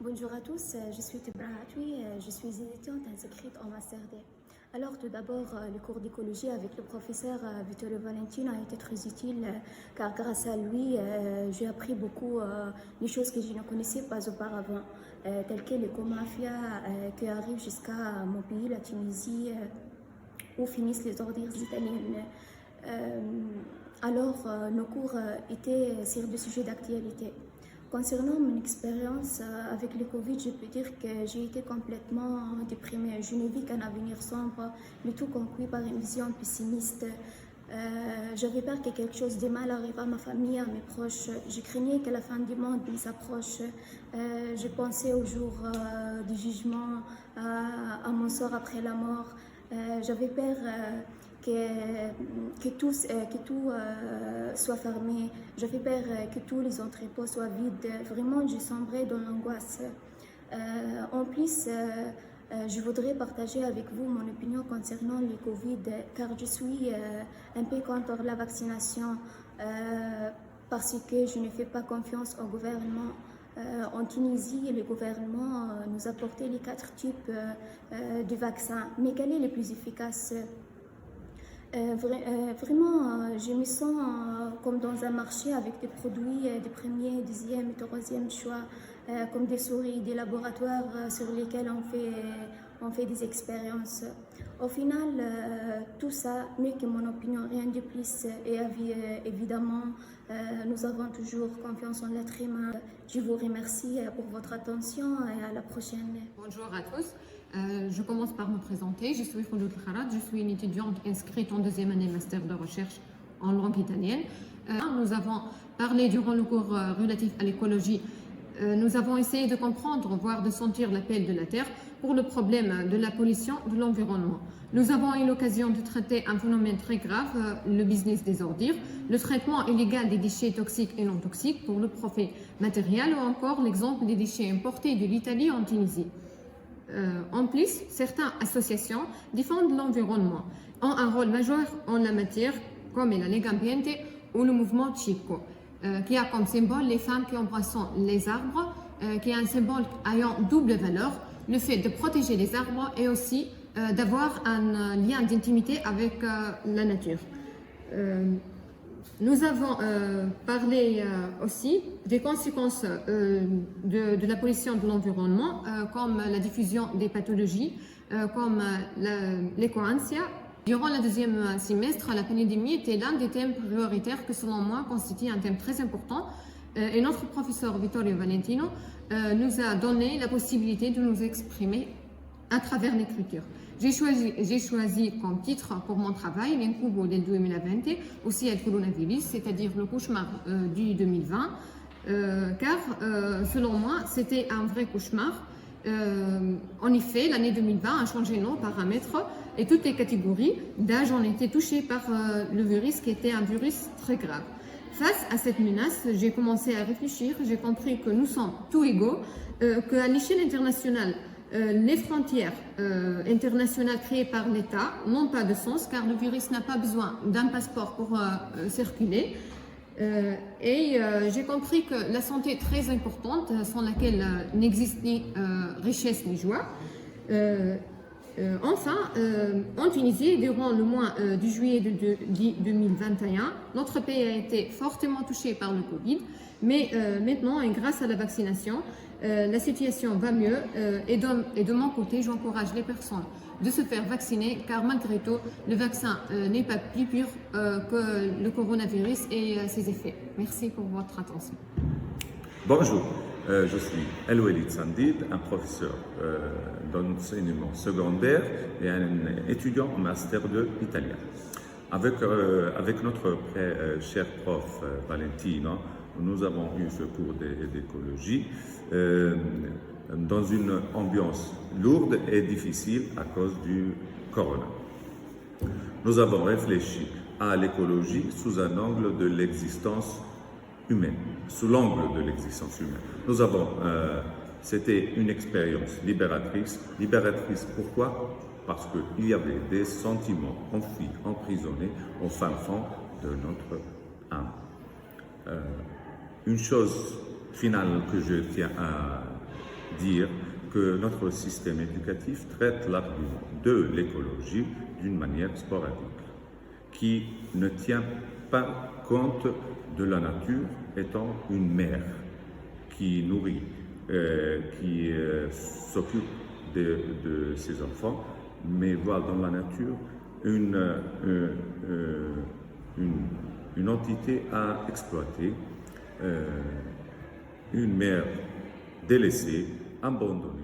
Bonjour à tous, je suis Tebra Atoui, je suis étudiante inscrite en Master D. Alors tout d'abord, le cours d'écologie avec le professeur Vittorio Valentino a été très utile car grâce à lui, j'ai appris beaucoup des choses que je ne connaissais pas auparavant, telles que l'écomafia qui arrive jusqu'à mon pays, la Tunisie, où finissent les ordures italiennes. Nos cours étaient sur des sujets d'actualité. Concernant mon expérience avec le Covid, je peux dire que j'ai été complètement déprimée. Je ne vis qu'un avenir sombre, le tout conclu par une vision pessimiste. J'avais peur que quelque chose de mal arrive à ma famille, à mes proches. Je craignais que la fin du monde nous approche. Je pensais au jour du jugement, à mon sort après la mort. J'avais peur que tout soit fermé. J'avais peur que tous les entrepôts soient vides. Vraiment, j'ai sombré dans l'angoisse. En plus, je voudrais partager avec vous mon opinion concernant le Covid, car je suis un peu contre la vaccination parce que je ne fais pas confiance au gouvernement. En Tunisie, le gouvernement nous a porté les 4 types de vaccins. Mais quel est le plus efficace? Vraiment, je me sens comme dans un marché avec des produits de premier, deuxième et troisième choix, comme des souris, des laboratoires sur lesquels on fait des expériences. Au final, tout ça n'est que mon opinion, rien de plus. Et évidemment, nous avons toujours confiance en l'être humain. Je vous remercie pour votre attention et à la prochaine. Bonjour à tous. Je commence par me présenter. Je suis Khouloud Kharat, je suis une étudiante inscrite en deuxième année master de recherche en langue italienne. Nous avons parlé durant le cours relatif à l'écologie. Nous avons essayé de comprendre, voire de sentir l'appel de la Terre pour le problème de la pollution de l'environnement. Nous avons eu l'occasion de traiter un phénomène très grave, le business des ordures, le traitement illégal des déchets toxiques et non toxiques pour le profit matériel ou encore l'exemple des déchets importés de l'Italie en Tunisie. En plus, certaines associations défendent l'environnement, ont un rôle majeur en la matière, comme la Lega Ambiente ou le mouvement Chico, qui a comme symbole les femmes qui embrassent les arbres, qui est un symbole ayant double valeur, le fait de protéger les arbres et aussi d'avoir un lien d'intimité avec la nature. Nous avons parlé aussi des conséquences de la pollution de l'environnement, comme la diffusion des pathologies, comme l'éco-ansia. Durant le deuxième semestre, la pandémie était l'un des thèmes prioritaires que, selon moi, constitue un thème très important. Et notre professeur Vittorio Valentino nous a donné la possibilité de nous exprimer à travers l'écriture. J'ai choisi comme titre pour mon travail l'incubo del 2020, aussi le coronavirus, c'est-à-dire le cauchemar du 2020, car selon moi, c'était un vrai cauchemar. En effet, l'année 2020 a changé nos paramètres et toutes les catégories d'âge ont été touchées par le virus qui était un virus très grave. Face à cette menace, j'ai commencé à réfléchir, j'ai compris que nous sommes tous égaux, qu'à l'échelle internationale, les frontières internationales créées par l'État n'ont pas de sens car le virus n'a pas besoin d'un passeport pour circuler. J'ai compris que la santé est très importante, sans laquelle n'existe ni richesse ni joie. En Tunisie, durant le mois de juillet 2021, notre pays a été fortement touché par le Covid, mais maintenant, et grâce à la vaccination, la situation va mieux et de mon côté, j'encourage les personnes de se faire vacciner car malgré tout, le vaccin n'est pas plus pur que le coronavirus et ses effets. Merci pour votre attention. Bonjour, je suis Elouelid Sandid, un professeur d'enseignement secondaire et un étudiant en master de italien. Avec notre cher prof Valentino, nous avons eu ce cours d'écologie dans une ambiance lourde et difficile à cause du corona. Nous avons réfléchi à l'écologie sous un angle de l'existence humaine, sous l'angle de l'existence humaine. C'était une expérience libératrice. Libératrice pourquoi? Parce qu'il y avait des sentiments enfouis, emprisonnés au fin fond de notre âme. Une chose finale que je tiens à dire que notre système éducatif traite l'argument de l'écologie d'une manière sporadique, qui ne tient pas compte de la nature étant une mère qui nourrit, qui s'occupe de ses enfants, mais voit dans la nature une entité à exploiter, une mère délaissée, abandonnée,